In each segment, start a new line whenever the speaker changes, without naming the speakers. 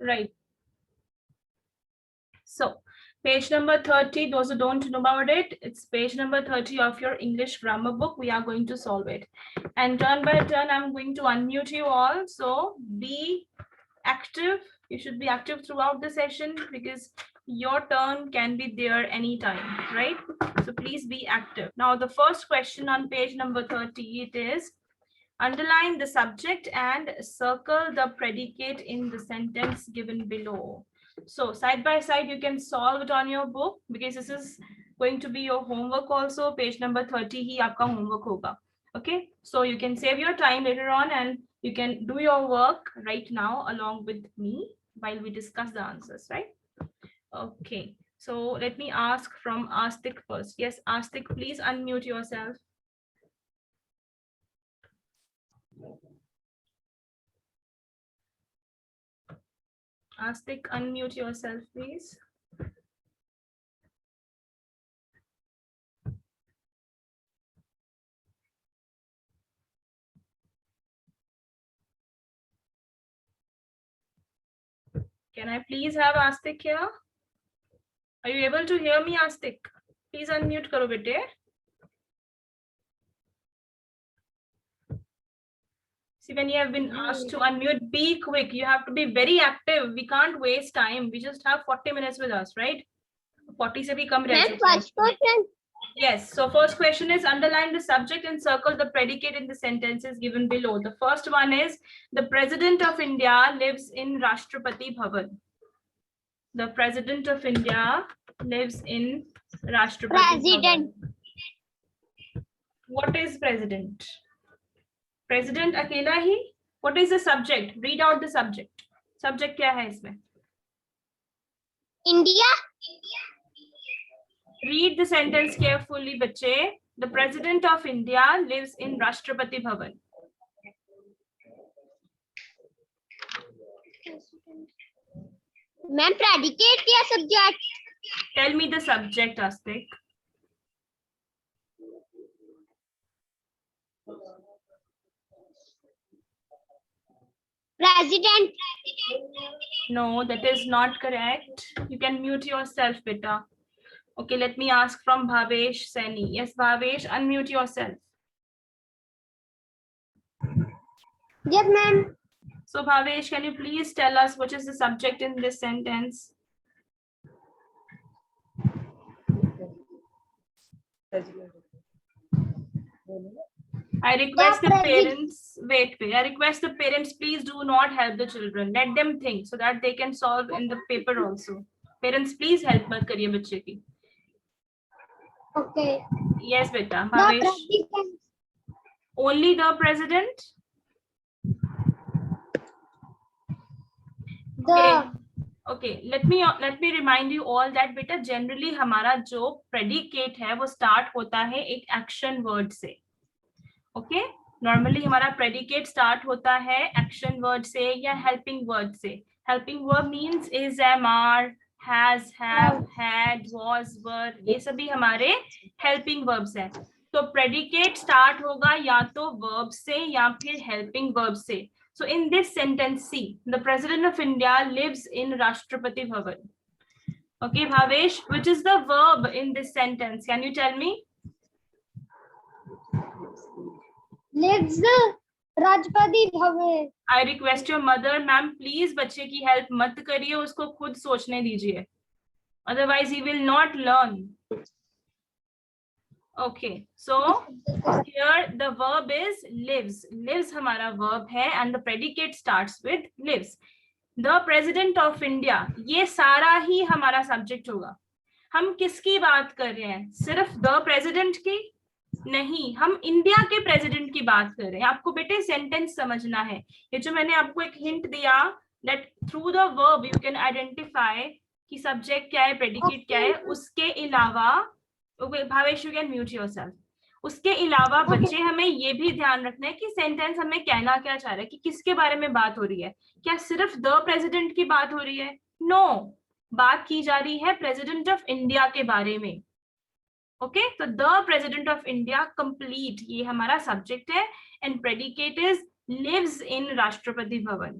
Right. So page number 30, those who don't know about it, it's page number 30 of your English grammar book. We are going to solve it. And turn by turn, I'm going to unmute you all. So be active. You should be active throughout the session because your turn can be there anytime, right? So please be active. Now, the first question on page number 30, it is underline the subject and circle the predicate in the sentence given below. So side by side, you can solve it on your book because this is going to be your homework also. Page number 30 ही आपका homework होगा. Okay, so you can save your time later on and you can do your work right now along with me while we discuss the answers, right? Okay, so let me ask from Astik first. Yes, Astik, please unmute yourself. Astik, unmute yourself, please. Can I please have Astik here? Are you able to hear me, Astik? Please unmute karo bete. See, when you have been asked to unmute, be quick. You have to be very active. We can't waste time. We just have 40 minutes with us, right? 40 se bhi kam reh sakte hain. Yes. So first question is underline the subject and circle the predicate in the sentences given below. The first one is the President of India lives in Rashtrapati Bhavan. The President of India lives in Rashtrapati Bhavan. What is President? President अकेला ही? What is the subject? Read out the subject. Subject क्या है इसमें? India. Read the sentence carefully, बच्चे. The President of India lives in Rashtrapati Bhavan. Ma'am, predicate या subject? Tell me the subject, Astik. President. No, that is not correct. You can mute yourself, beta. Okay, let me ask from Bhavesh Saini. Yes, Bhavesh, unmute yourself. Yes, ma'am. So, Bhavesh, can you please tell us what is the subject in this sentence? I request the parents, wait, I request the parents, please do not help the children. Let them think so that they can solve in the paper also. Parents, please help mat kariye bachche ki. Okay. Yes, beta. Bhavesh. Only the president? Okay. Okay, let me remind you all that beta generally हमारा जो predicate है वो start होता है एक action word से. Okay, normally हमारा predicate start होता है action word से या helping word से. Helping verb means is, am, are, has, have, had, was, were, ये सभी हमारे helping verbs हैं. तो predicate start होगा या तो verb से या फिर helping verb से. So in this sentence, see, the President of India lives in Rashtrapati Bhavan. Okay, Bhavesh, which is the verb in this sentence? Can you tell me? Lives Rashtrapati Bhavan. I request your mother, ma'am, please बच्चे की help मत करिए, उसको खुद सोचने दीजिए. Otherwise, he will not learn. Okay, so here the verb is lives. Lives हमारा verb है and the predicate starts with lives. The President of India, ये सारा ही हमारा subject होगा. हम किसकी बात कर रहे हैं? सिर्फ the President की? नहीं, हम इंडिया के प्रेसिडेंट की बात कर रहे हैं. आपको बेटे सेंटेंस समझना है. ये जो मैंने आपको एक हिंट दिया that through the verb you can identify कि subject क्या है, predicate क्या है. उसके अलावा Bhavesh, you can mute yourself. उसके अलावा बच्चे हमें ये भी ध्यान रखना है कि सेंटेंस हमें कहना क्या चाह रहा है, कि किसके बारे में बात हो रही है. क्या सिर्फ द प्रेसिडेंट की बात हो रही है? नो, बात की जा रही है प्रेसिडेंट ऑफ इंडिया के बारे में. ओके, तो the president of India complete ये हमारा सब्जेक्ट है and predicate is lives in Rashtrapati Bhavan.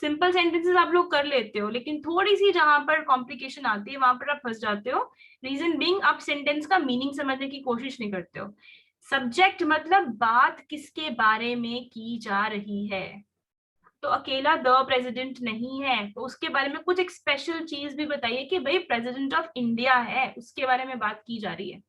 Simple sentences आप लोग कर लेते हो, लेकिन थोड़ी सी जहां पर कॉम्प्लिकेशन आती है वहां पर आप फंस जाते हो। रीजन बीइंग आप सेंटेंस का मीनिंग समझने की कोशिश नहीं करते हो। सब्जेक्ट मतलब बात किसके बारे में की जा रही है। तो अकेला द प्रेसिडेंट नहीं है, तो उसके बारे में कुछ एक स्पेशल चीज भी बताइए कि भाई प्रेसिडेंट ऑफ इंडिया है, उसके बारे में बात की जा रही है।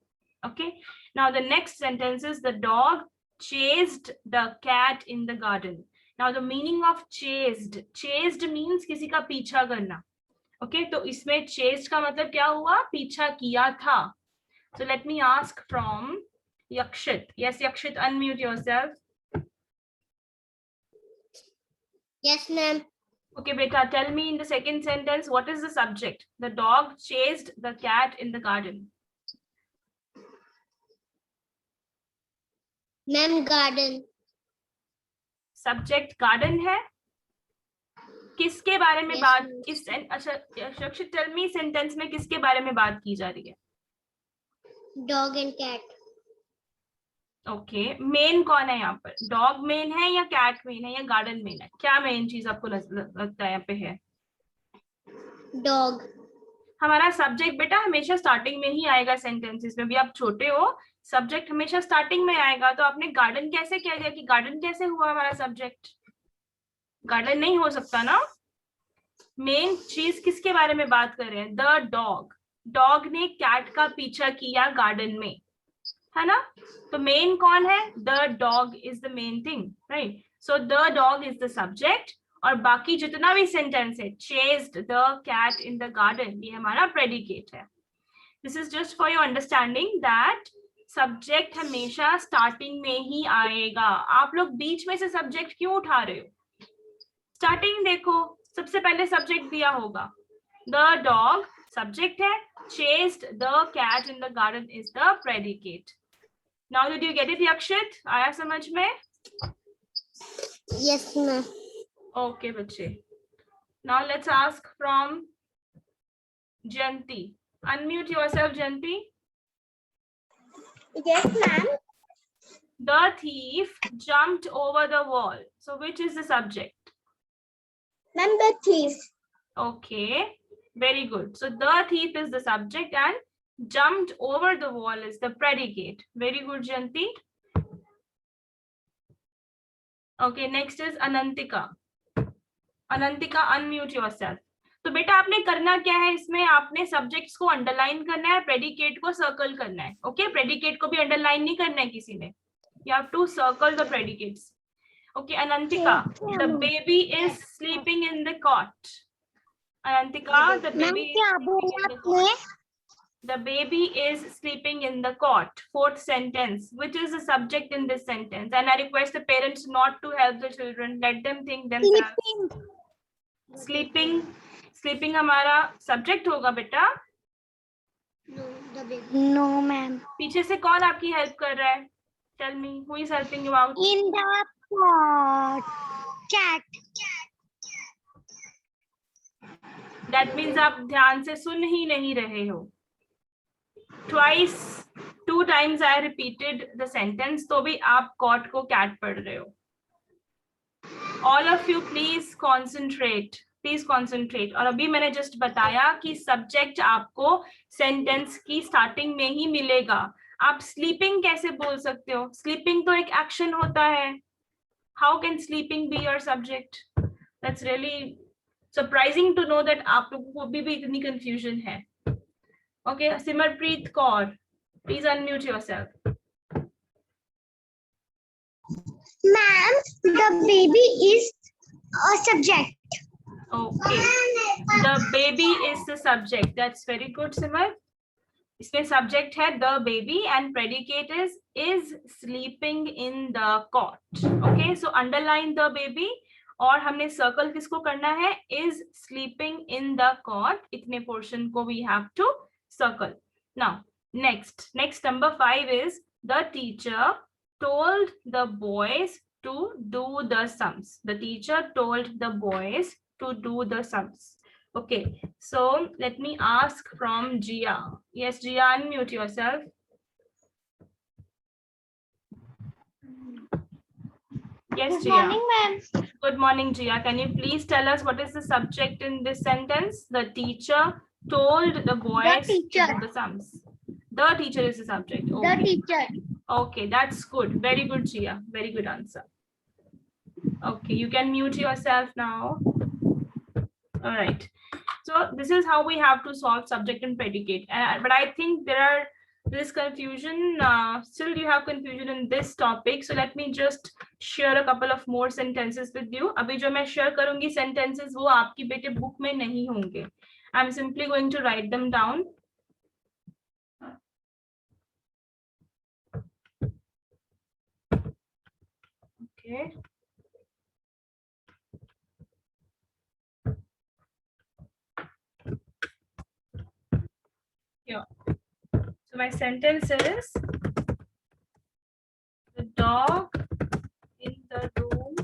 Okay, now the next sentence is the dog chased the cat in the garden. Now the meaning of chased means किसी का पीछा करना। ओके, तो इसमें chased का मतलब क्या हुआ, पीछा किया था। So let me ask from Yakshit. Yes, Yakshit, unmute yourself.
Yes, ma'am.
Okay, beta, tell me in the second sentence, what is the subject? The dog chased the cat in the garden.
Ma'am, garden.
Subject garden है। किसके बारे में
Yes,
बात
ma'am.
इस अच्छा Yakshit, tell me sentence में किसके बारे में बात की जा रही है?
Dog and cat.
Okay, main कौन है यहाँ पर? डॉग मेन है या कैट मेन है या गार्डन मेन है? क्या मेन चीज आपको लगता है यहाँ पे है?
Dog.
हमारा सब्जेक्ट बेटा हमेशा स्टार्टिंग में ही आएगा सेंटेंसेस में, भी आप छोटे हो, सब्जेक्ट हमेशा स्टार्टिंग में आएगा। तो आपने गार्डन कैसे कह दिया कि गार्डन कैसे हुआ हमारा सब्जेक्ट? गार्डन नहीं हो सकता ना। मेन चीज किसके बारे में बात कर रहे हैं? The dog. डॉग ने कैट का पीछा किया गार्डन में, है ना? तो मेन कौन है? The dog is the main thing, right? So the dog is the subject, और बाकी जितना भी सेंटेंस है, chased the cat in the garden, ये हमारा प्रेडिकेट है। This is just for your understanding that subject हमेशा स्टार्टिंग में ही आएगा। आप लोग बीच में से सब्जेक्ट क्यों उठा रहे हो? स्टार्टिंग देखो, सबसे पहले सब्जेक्ट दिया होगा। द डॉग सब्जेक्ट है, chased the cat in the garden is the predicate. Now did you get it, Yakshit? आया समझ में?
Yes, ma'am.
Okay, बच्चे. Now let's ask from Janti. Unmute yourself, Janti.
Yes, ma'am.
The thief jumped over the wall. So which is the subject?
Ma'am, the thief.
Okay, very good. So the thief is the subject and jumped over the wall is the predicate. Very good, Janti. Okay, next is Anantika. Anantika, unmute yourself. तो बेटा आपने करना क्या है इसमें? आपने subjects को underline करना है, प्रेडिकेट को सर्कल करना है। ओके, प्रेडिकेट को भी अंडरलाइन नहीं करना है किसी ने। You have to circle the predicates. Okay, Anantika, the baby is sleeping in the cot. Anantika, the baby The baby is sleeping in the cot. Fourth sentence. Which is the subject in this sentence? And I request the parents not to help the children. Let them think themselves. Sleeping. Sleeping हमारा subject होगा बेटा।
No, the baby. No, ma'am.
पीछे से कौन आपकी help कर रहा है? Tell me, who is helping you out?
In the pot. Cat.
That means आप ध्यान से सुन ही नहीं रहे हो। Twice, 2 times I repeated the sentence, तो भी आप cot को cat पढ़ रहे हो। All of you please concentrate. Please concentrate. और अभी मैंने जस्ट बताया कि सब्जेक्ट आपको सेंटेंस की स्टार्टिंग में ही मिलेगा। आप स्लीपिंग कैसे बोल सकते हो? स्लीपिंग तो एक एक्शन होता है। How can sleeping be your subject? That's really surprising to know that आप लोगों को भी इतनी कंफ्यूजन है। Okay, Simarpreet Kaur, please unmute yourself.
Ma'am, the baby is a subject.
Okay, the baby is the subject. That's very good, Simar. इसमें subject है the baby and predicate is sleeping in the cot. Okay, so underline the baby और हमने circle किसको करना है? Is sleeping in the cot. इतने portion को we have to circle. Now, next number 5 is the teacher told the boys to do the sums. The teacher told the boys to do the sums. Okay, so let me ask from Jia. Yes, Jia, unmute yourself. Yes,
Good
Jia.
morning, ma'am.
Good morning, Jia. Can you please tell us what is the subject in this sentence? The teacher told the boys
teacher.
to do the sums. The teacher is the subject.
The
Okay.
teacher.
Okay, that's good. Very good, Jia. Very good answer. Okay, you can mute yourself now. All right. So this is how we have to solve subject and predicate. But I think there's confusion. Still, you have confusion in this topic. So let me just share a couple of more sentences with you. अभी जो मैं share करूँगी sentences वो आपकी बेटे book में नहीं होंगे. I'm simply going to write them down. Okay. Here. So my sentence is, the dog in the room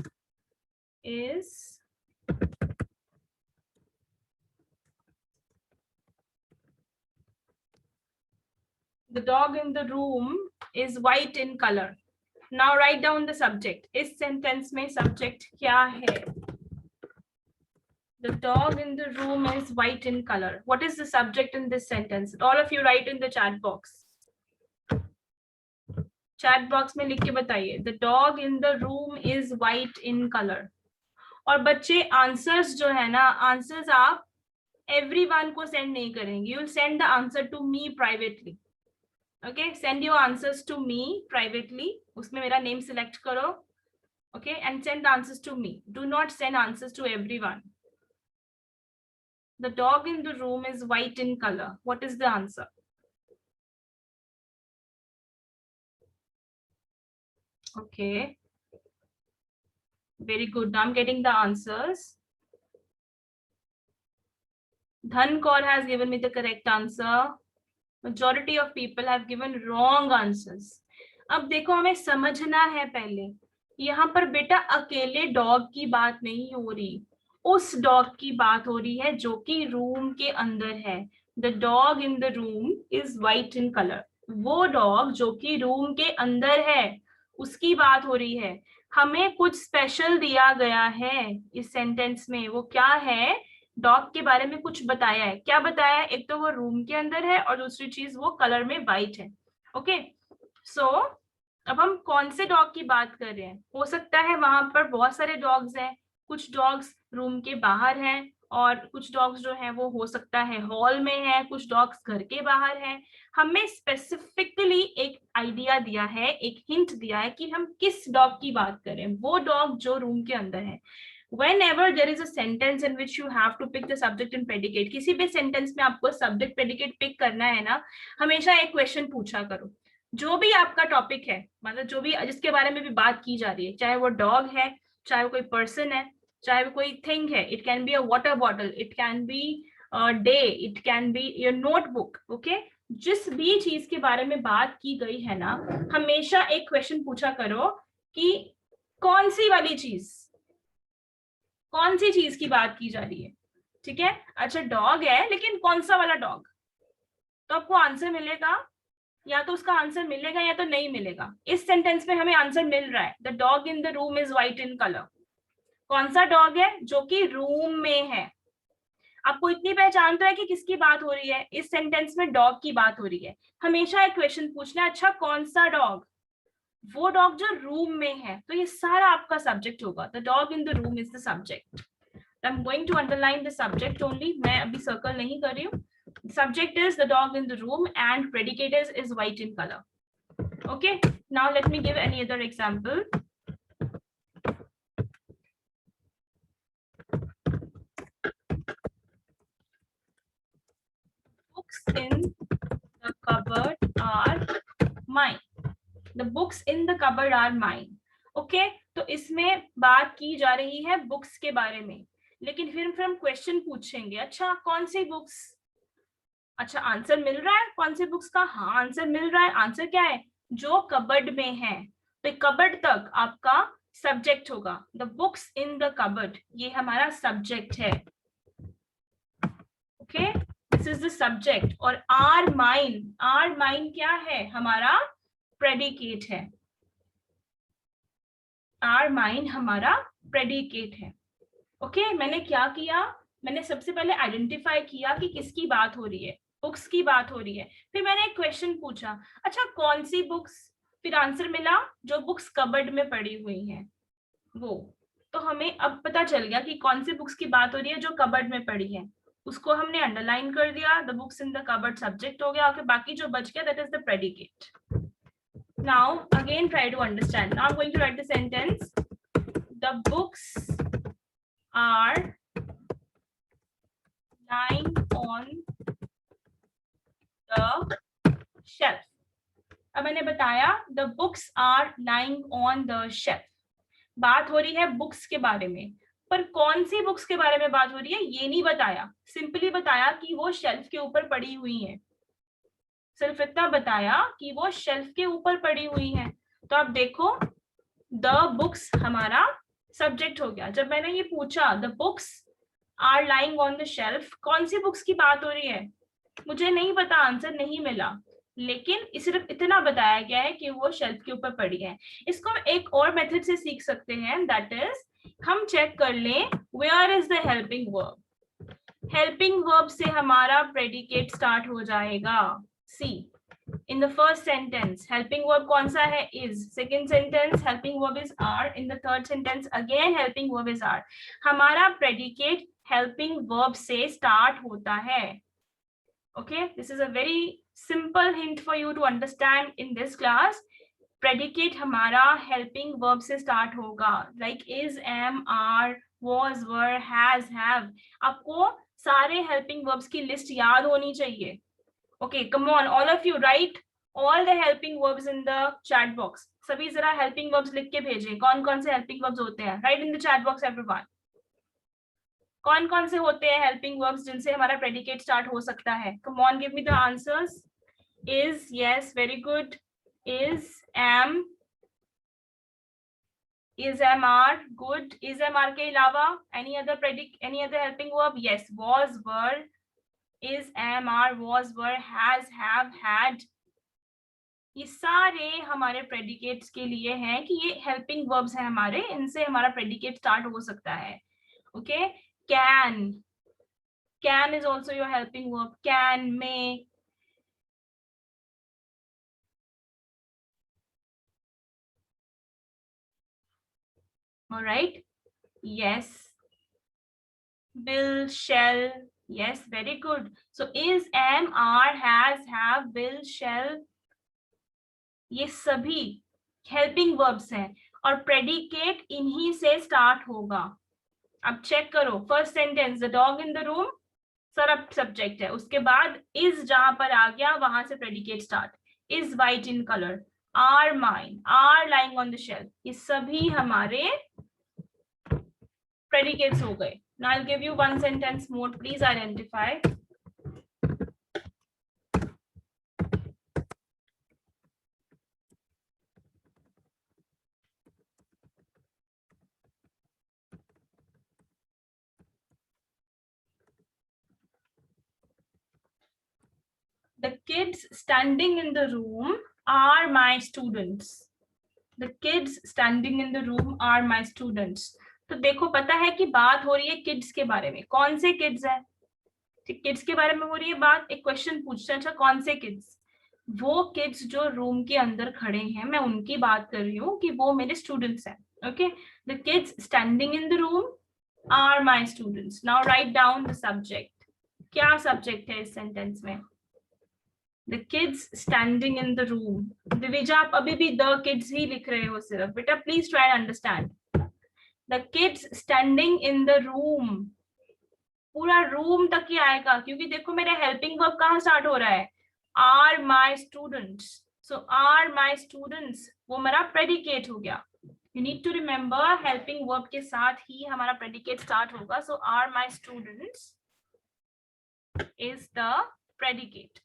is white in color. Now write down the subject. इस sentence में subject क्या है? The dog in the room is white in color. What is the subject in this sentence? All of you write in the chat box. Chat box में लिख के बताइए. The dog in the room is white in color. और बच्चे answers जो है ना, answers आप everyone को send नहीं करेंगे. You will send the answer to me privately. Okay, send your answers to me privately. उसमें मेरा name select करो. Okay, and send answers to me. Do not send answers to everyone. The dog in the room is white in color. What is the answer? Okay. Very good. Now I'm getting the answers. Dhan Kaur has given me the correct answer. Majority of people have given wrong answers. अब देखो हमें समझना है पहले. यहाँ पर बेटा अकेले डॉग की बात नहीं हो रही. उस डॉग की बात हो रही है जो कि रूम के अंदर है. The dog in the room is white in colour. वो डॉग जो कि रूम के अंदर है उसकी बात हो रही है. हमें कुछ स्पेशल दिया गया है इस सेंटेंस में. वो क्या है? डॉग के बारे में कुछ बताया है. क्या बताया है? एक तो वो रूम के अंदर है और दूसरी चीज वो कलर में वाइट है. ओके, सो अब हम कौन से डॉग की बात कर रहे हैं? हो सकता है वहां पर बहुत सारे डॉग्स हैं. कुछ डॉग्स रूम के बाहर हैं और कुछ डॉग्स जो हैं वो हो सकता है हॉल में है. कुछ डॉग्स घर के बाहर हैं. हमें स्पेसिफिकली एक आइडिया दिया है, एक हिंट दिया है कि हम किस डॉग की बात करें. वो डॉग जो रूम के अंदर है. Whenever there is a sentence in which you have to pick the subject and predicate, किसी भी सेंटेंस में आपको सब्जेक्ट प्रेडिकेट पिक करना है ना, हमेशा एक क्वेश्चन पूछा करो. जो भी आपका टॉपिक है, मतलब जो भी जिसके बारे में भी बात की जा रही है, चाहे वो डॉग है, चाहे वो कोई पर्सन है, चाहे वो कोई थिंग है. It can be a water bottle, it can be day, it can be your notebook. Okay, जिस भी चीज के बारे में बात की गई है ना, हमेशा एक क्वेश्चन पूछा करो कि कौन सी वाली चीज, कौन सी चीज की बात की जा रही है. ठीक है, अच्छा डॉग है लेकिन कौन सा वाला डॉग? तो आपको आंसर मिलेगा, या तो उसका आंसर मिलेगा या तो नहीं मिलेगा. इस सेंटेंस में हमें आंसर मिल रहा है. The dog in the room is white in colour. कौन सा डॉग है? जो कि रूम में है. आपको इतनी पहचान तो है कि किसकी बात हो रही है. इस सेंटेंस में डॉग की बात हो रही है. हमेशा एक क्वेश्चन पूछना, अच्छा कौन सा डॉग? वो डॉग जो रूम में है. तो ये सारा आपका सब्जेक्ट होगा. The dog in the room is the subject. I'm going to underline the subject only. मैं अभी circle नहीं कर रही हूँ. Subject is the dog in the room and predicate is white in color. Okay. Now let me give any other example. Books in the cupboard are mine. The books in the cupboard are mine. Okay. तो इसमें बात की जा रही है books के बारे में. लेकिन फिर हम क्वेश्चन पूछेंगे, अच्छा कौन सी बुक्स? अच्छा आंसर मिल रहा है कौन सी बुक्स का? हाँ आंसर मिल रहा है. आंसर क्या है? जो कबर्ड में है. तो कबर्ड तक आपका सब्जेक्ट होगा. The books in the cupboard, ये हमारा सब्जेक्ट है. Okay, this is the subject. और आर माइन, आर माइन क्या है? हमारा प्रेडिकेट है. आर माइन हमारा प्रेडिकेट है। ओके मैंने क्या किया, मैंने सबसे पहले आइडेंटिफाई किया कि किसकी बात हो रही है, बुक्स की बात हो रही है। फिर मैंने एक क्वेश्चन पूछा, अच्छा कौन सी बुक्स, फिर आंसर मिला जो बुक्स कबर्ड में पड़ी हुई हैं वो। तो हमें अब पता चल गया कि कौन सी बुक्स की बात हो रही है जो कबर्ड में पड़ी है, उसको हमने अंडरलाइन कर दिया, the books in the cupboard subject हो गया, और बाकी जो बच गया that is the predicate. Now again try to understand. Now I'm going to write the sentence. The books are lying on the shelf. अब मैंने बताया the books are lying on the shelf. बात हो रही है बुक्स के बारे में, पर कौन सी बुक्स के बारे में बात हो रही है ये नहीं बताया, सिंपली बताया कि वो शेल्फ के ऊपर पड़ी हुई है। सिर्फ इतना बताया कि वो शेल्फ के ऊपर पड़ी हुई है। तो आप देखो द बुक्स हमारा सब्जेक्ट हो गया। जब मैंने ये पूछा the books are lying on the shelf, कौन सी बुक्स की बात हो रही है, मुझे नहीं पता, आंसर नहीं मिला, लेकिन सिर्फ इतना बताया गया है कि वो शेल्फ के ऊपर पड़ी है। इसको हम एक और मेथड से सीख सकते हैं, दैट इज हम चेक कर लें where is the helping verb. Helping verb से हमारा प्रेडिकेट स्टार्ट हो जाएगा। सी in the first sentence helping verb कौन सा है is, second sentence helping verb is are, in the third sentence again helping verb is are। हमारा predicate helping verb से start होता है। okay this is a very simple hint for you to understand in this class। predicate हमारा helping verb से start होगा, like is, am, are, was, were, has, have। आपको सारे helping verbs की list याद होनी चाहिए। Okay, come on, all of you write all the helping verbs in the chat box। सभी जरा helping verbs लिख के भेजें, कौन कौन से helping verbs होते हैं। Write in the chat box everyone। कौन कौन से होते हैं helping verbs जिनसे हमारा predicate start हो सकता है। Come on, give me the answers। Is, yes, very good। Is, am, are, good। Is, are के अलावा any other helping verb? Yes, was, were, is, are, was, were, has, have, had। ये सारे हमारे predicates के लिए हैं कि ये हेल्पिंग वर्ब्स हैं हमारे, इनसे हमारा प्रेडिकेट स्टार्ट हो सकता है। Okay can is also your helping verb, can, may. Alright, yes, will, shall, yes, very good. So is, am, are, has, have, will, shall, ये सभी हेल्पिंग वर्ब्स हैं और प्रेडिकेट इन्हीं से स्टार्ट होगा। अब चेक करो first sentence, the dog in the room सब सब्जेक्ट है, उसके बाद इज जहां पर आ गया वहां से predicate start. Is white in colour, are mine, are lying on the shelf, ये सभी हमारे प्रेडिकेट्स हो गए। Now I will give you one sentence more, please identify. The kids standing in the room are my students। The kids standing in the room are my students। तो देखो पता है कि बात हो रही है किड्स के बारे में, कौन से किड्स है, ठीक, किड्स के बारे में हो रही है बात। एक क्वेश्चन पूछते हैं, अच्छा कौन से किड्स, वो किड्स जो रूम के अंदर खड़े हैं, मैं उनकी बात कर रही हूँ कि वो मेरे स्टूडेंट्स हैं। Okay, the kids standing in the room are my students. Now write down the subject. क्या सब्जेक्ट है इस सेंटेंस में, The kids standing in the room। Divija आप अभी भी the kids ही लिख रहे हो सिर्फ, बेटा please try to understand. The kids standing in the room, पूरा रूम तक ही आएगा क्योंकि देखो मेरा हेल्पिंग वर्ब कहाँ स्टार्ट हो रहा है, are my students। So are my students वो मेरा प्रेडिकेट हो गया। You need to remember helping verb के साथ ही हमारा प्रेडिकेट स्टार्ट होगा। So are my students is the predicate।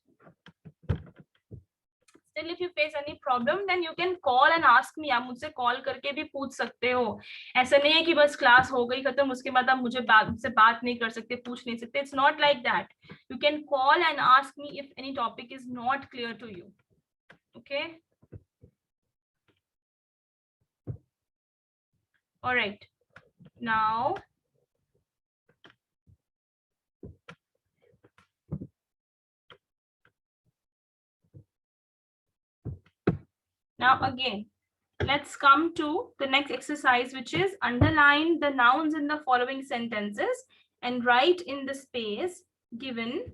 Still if you face any problem then you can call and ask me। आप मुझसे कॉल करके भी पूछ सकते हो, ऐसा नहीं है कि बस क्लास हो गई खत्म उसके बाद आप मुझसे बात नहीं कर सकते, पूछ नहीं सकते। It's not like that। You can call and ask me if any topic is not clear to you। Okay। All right. Now, again, let's come to the next exercise, which is underline the nouns in the following sentences and write in the space given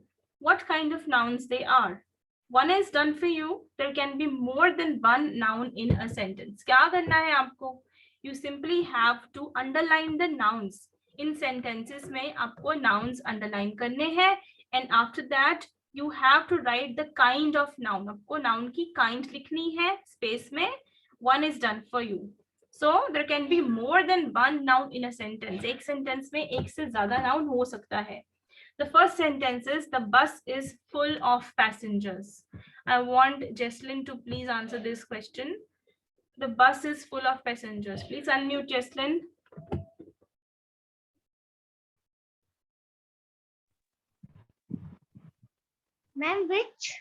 what kind of nouns they are. One is done for you. There can be more than one noun in a sentence. क्या करना है आपको? You simply have to underline the nouns. In sentences में आपको nouns underline करने हैं, and after that you have to write the kind of noun. आपको noun की kind लिखनी है space में. One is done for you. So there can be more than one noun in a sentence. एक sentence में एक से ज़्यादा noun हो सकता है. The first sentence is the bus is full of passengers. I want Jesslyn to please answer this question. The bus is full of passengers. Please unmute Jesslyn.
Ma'am, which?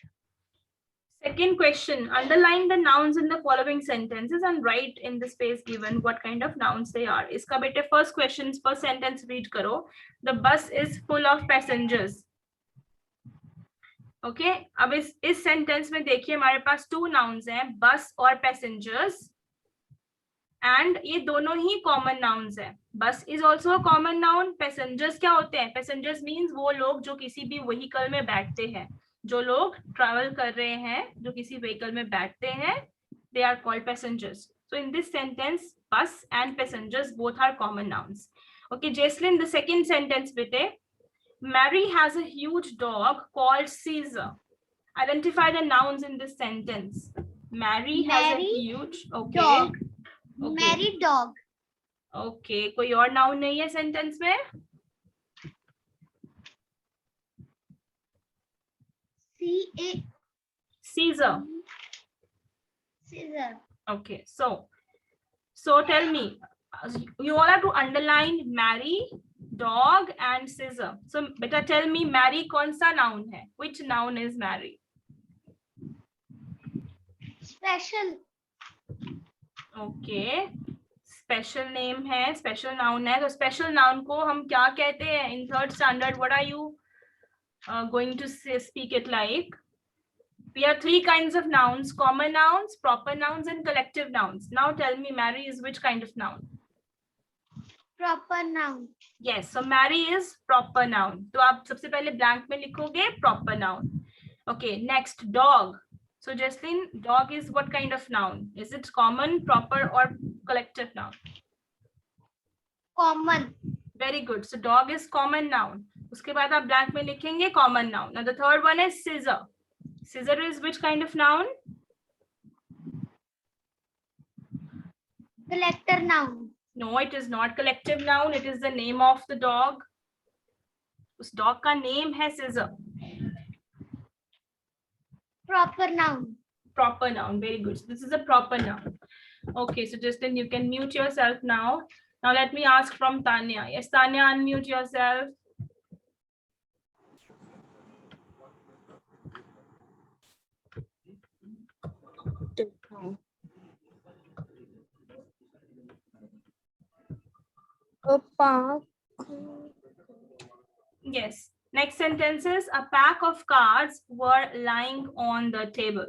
Second question, underline the nouns in the following sentences and write in the space given what kind of nouns they are. Iska bete first question, first sentence read karo. The bus is full of passengers. Okay, अब इस sentence में देखिए हमारे पास two nouns हैं, bus और passengers. And ये दोनों ही common nouns हैं. Bus is also a common noun. Passengers क्या होते हैं? Passengers means वो लोग जो किसी भी vehicle में बैठते हैं. जो लोग ट्रैवल कर रहे हैं, जो किसी व्हीकल में बैठते हैं, they are called passengers. So in this sentence, bus and passengers both are common nouns. Okay, Jesslyn, the second sentence bete. Mary has a huge dog called Caesar. Identify the nouns in this sentence. Mary has a huge okay.
Dog.
Okay.
Mary dog.
Okay, कोई और noun नहीं है sentence में? Caesar.
Caesar.
Okay, so tell me, you all have to underline Mary, dog and Caesar. So beta tell me Mary कौन सा noun है? Which noun is Mary?
Special.
Okay, special name है, special noun है. तो special noun को हम क्या कहते हैं? In third standard, what are you going to say, speak it like? We have three kinds of nouns: common nouns, proper nouns, and collective nouns. Now tell me, Mary is which kind of noun?
Proper noun.
Yes, so Mary is proper noun. तो आप सबसे पहले blank में लिखोगे proper noun. Okay, next dog. So Jesslyn, dog is what kind of noun? Is it common, proper, or collective noun?
Common.
Very good. So dog is common noun. उसके बाद आप blank में लिखेंगे common noun. Now the third one is scissor. Scissor is which kind of noun?
Collective noun.
No, it is not collective noun. It is the name of the dog. उस dog का name है scissor.
Proper noun.
Proper noun. Very good. So this is a proper noun. Okay, so Justin, you can mute yourself now. Now let me ask from Tanya. Yes, Tanya, unmute yourself.
A park.
Yes. Next sentence is a pack of cards were lying on the table.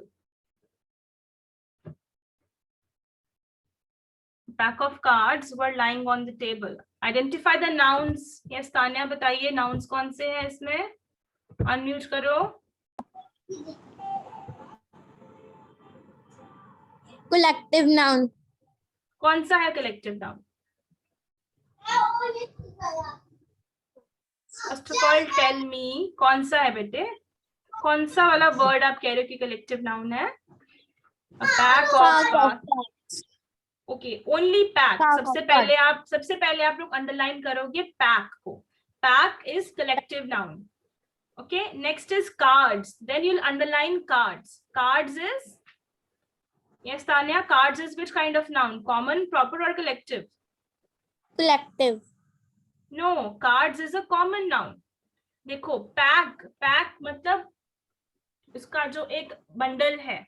A pack of cards were lying on the table. Identify the nouns. Yes, Tanya, बताइए nouns कौन से हैं इसमें? Unmute करो.
Collective noun.
कौन सा है collective noun? First of all, tell me कौन सा है बेटे? कौन सा वाला word आप कह रहे हो कि collective noun है? A pack of cards. Okay, only pack. सबसे पहले आप लोग underline करोगे pack को. Pack is collective noun. Okay, next is cards. Then you'll underline cards. Cards is, yes, Tanya, cards is which kind of noun? Common, proper, or collective?
Collective.
No, cards is a common noun. देखो, pack मतलब इसका जो एक bundle है,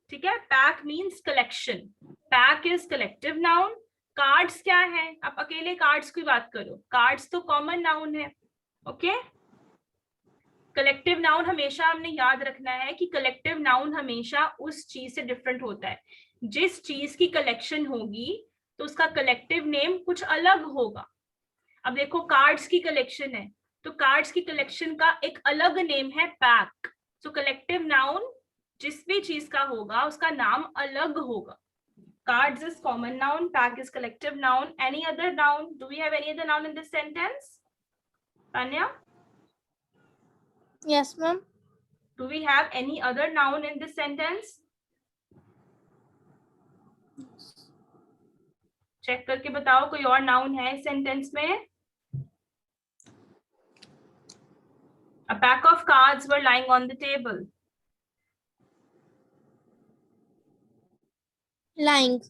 ठीक है? Pack means collection. Pack is collective noun. Cards क्या है? आप अकेले कार्ड्स की बात करो, कार्ड्स तो कॉमन नाउन है। ओके, कलेक्टिव नाउन हमेशा हमने याद रखना है कि कलेक्टिव नाउन हमेशा उस चीज से डिफरेंट होता है। जिस चीज की कलेक्शन होगी तो उसका कलेक्टिव नेम कुछ अलग होगा। अब देखो कार्ड्स की कलेक्शन है तो कार्ड्स की कलेक्शन का एक अलग नेम है पैक। सो कलेक्टिव नाउन जिस भी चीज का होगा उसका नाम अलग होगा। Cards is common noun, pack is collective noun. Any other noun? Do we have any other noun in this sentence? Tanya,
Yes, ma'am.
do we have any other noun in this sentence? Check करके बताओ कोई और noun है इस sentence में? A pack of cards were lying on the table.
Lying.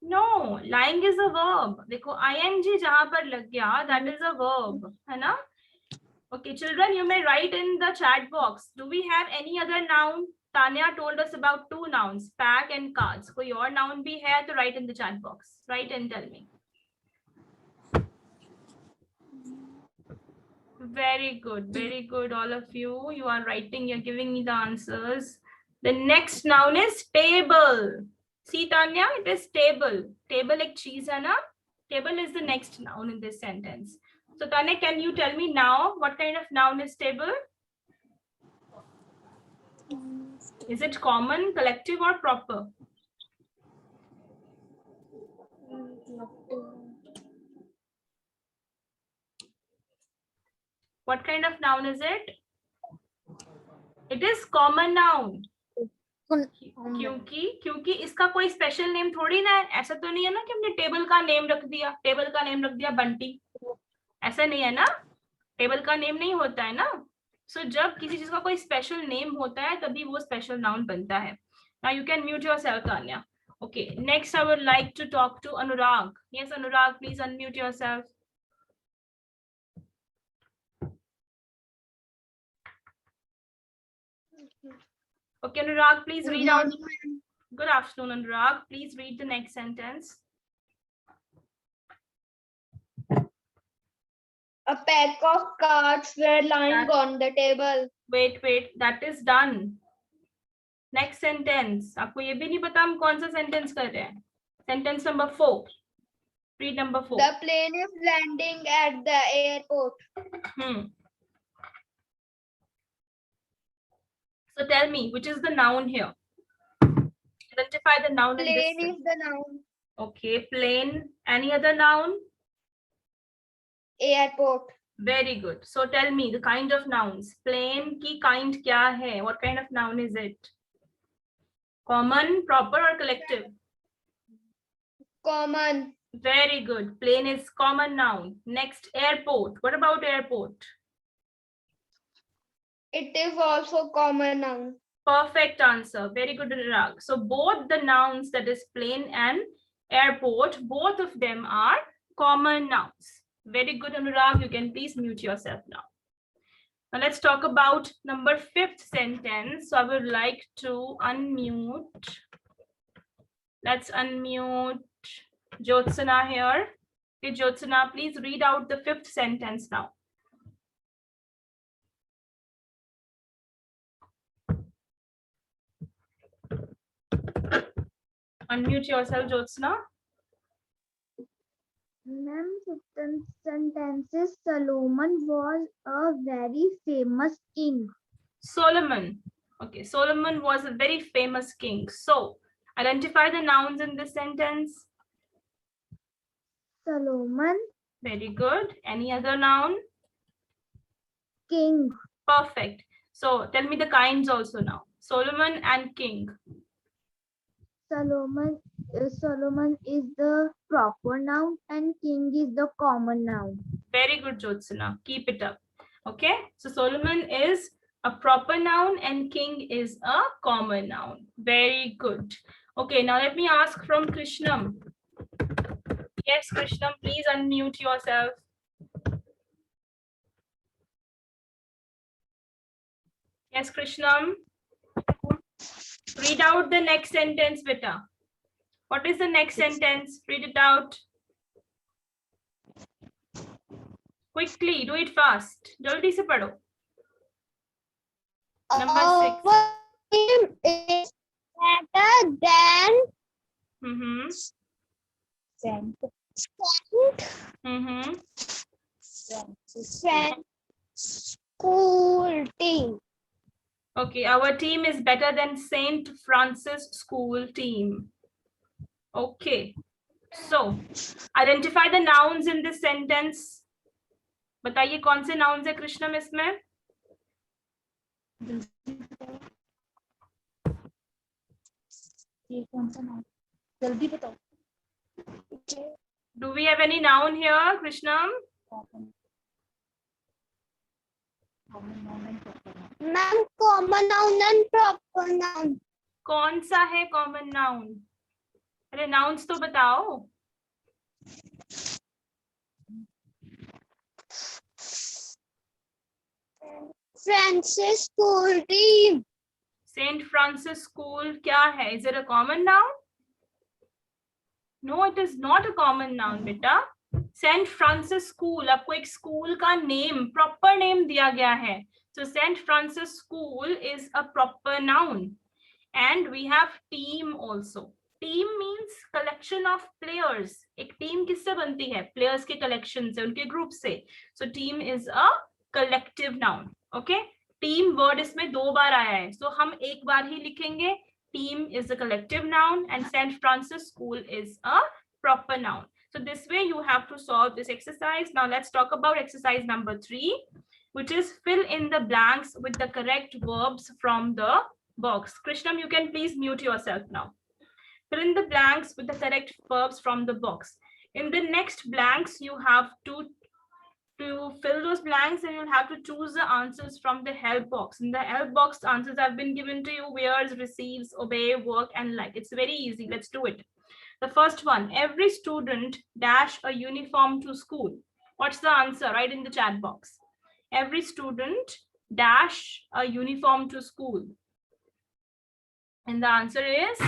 No, lying is a verb. देखो ing जहां पर लग गया that is a verb, है ना? Okay, children, you may write in the chat box. Do we have any other noun? Tanya told us about two nouns, pack and cards. कोई और noun भी है तो write in the chat box. Write and tell me. Very good, all of you. You are writing, you're giving me the answers. The next noun is table. See, Tanya, it is table. Table एक चीज है ना? Table is the next noun in this sentence. So, Tanya, can you tell me now what kind of noun is table? Is it common, collective, or proper? What kind of noun is it? It is common noun. क्योंकि इसका कोई special name थोड़ी ना है। ऐसा तो नहीं है ना कि हमने टेबल का नेम रख दिया बंटी, ऐसा नहीं है ना, टेबल का नेम नहीं होता है ना। सो जब किसी चीज का कोई स्पेशल नेम होता है तभी वो स्पेशल नाउन बनता है। Now you can mute yourself, Tanya. Okay, next I would like to talk to Anurag. Yes Anurag, please unmute yourself. Okay, Anurag, please read out. Good afternoon, Anurag. Please read the next sentence.
A pack of cards were lying on the table.
Wait, that is done. Next sentence. आपको ये भी नहीं पता हम कौन सा sentence कर रहे हैं? Sentence number 4. Read number 4.
The plane is landing at the airport.
So tell me, which is the noun here? Identify the noun.
Plane is the noun.
Okay, plane. Any other noun?
Airport.
Very good. So tell me the kind of nouns. Plane की kind क्या है? What kind of noun is it? Common, proper, or collective?
Common.
Very good. Plane is common noun. Next, airport. What about airport?
It is also common noun.
Perfect answer. Very good, Anurag. So both the nouns, that is plane and airport, both of them are common nouns. Very good, Anurag. You can please mute yourself now. Now let's talk about number 5th sentence. So I would like to unmute. Let's unmute Jyotsna here. Okay, Jyotsna, please read out the 5th sentence now. Unmute yourself, Jyotsna.
Ma'am, sentences. Solomon was a very famous king.
Solomon. Okay, Solomon was a very famous king. So, identify the nouns in this sentence.
Solomon.
Very good. Any other noun?
King.
Perfect. So, tell me the kinds also now. Solomon and king.
Solomon is the proper noun and king is the common noun.
Very good, Jyotsna. Keep it up. Okay, so Solomon is a proper noun and king is a common noun. Very good. Okay, now let me ask from Krishnam. Yes, Krishnam, please unmute yourself. Yes, Krishnam. Read out the next sentence, beta. What is the next sentence? Read it out. Quickly, do it fast. जल्दी से पढ़ो. Number 6.
Our team is better than school team.
Okay, our team is better than St. Francis School team. Okay, so identify the nouns in this sentence. बताइए कौन से nouns है कृष्णम इसमें?
जल्दी बताओ.
Do we have any noun here, Krishnam?
Ma'am, common noun and proper noun.
कौन सा है common noun? अरे nouns तो बताओ.
Francis School team.
St. Francis School क्या है? Is it a common noun? No, it is not a common noun, बेटा. St. Francis School, आपको एक स्कूल का नेम, प्रॉपर नेम दिया गया है. So St. Francis School is a proper noun. And we have team also. Team means collection of players. एक team किससे बनती है? Players के collection से, उनके group से. So team is a collective noun. Okay? Team word इसमें 2 बार आया है. So हम एक बार ही लिखेंगे. Team is a collective noun and St. Francis School is a proper noun. So this way you have to solve this exercise. Now let's talk about exercise number 3, which is fill in the blanks with the correct verbs from the box. Krishnam, you can please mute yourself now. Fill in the blanks with the correct verbs from the box. In the next blanks, you have to fill those blanks and you'll have to choose the answers from the help box. In the help box, answers have been given to you: wears, receives, obey, work, and like. It's very easy. Let's do it. The first one, every student dash a uniform to school. What's the answer? Write in the chat box. Every student dash a uniform to school. And the answer is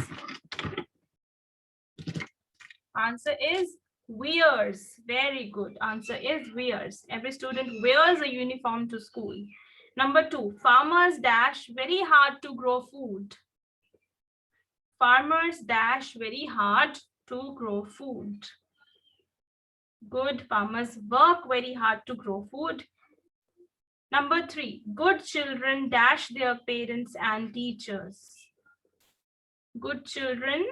wears. Very good. Answer is wears. Every student wears a uniform to school. Number 2, farmers dash very hard to grow food. Farmers dash very hard to grow food. Good. Farmers work very hard to grow food. Number 3, good children dash their parents and teachers. Good children.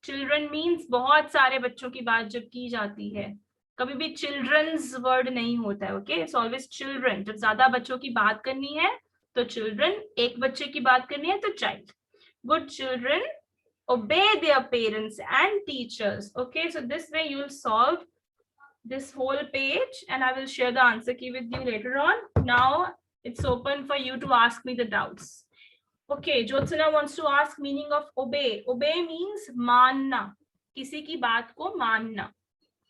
Children means बहुत सारे बच्चों की बात जब की जाती है, कभी भी children's word नहीं होता है. Okay, it's always children. जब ज्यादा बच्चों की बात करनी है तो children, एक बच्चे की बात करनी है तो child. Good children obey their parents and teachers. Okay, so this way you will solve this whole page and I will share the answer key with you later on. Now it's open for you to ask me the doubts. Okay, Jyotsna wants to ask meaning of obey. Obey means मानना, किसी की बात को मानना.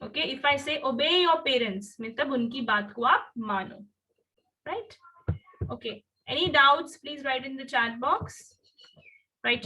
Okay, if I say obey your parents, मतलब उनकी बात को आप मानो. Right? Okay, any doubts, please write in the chat box. Right.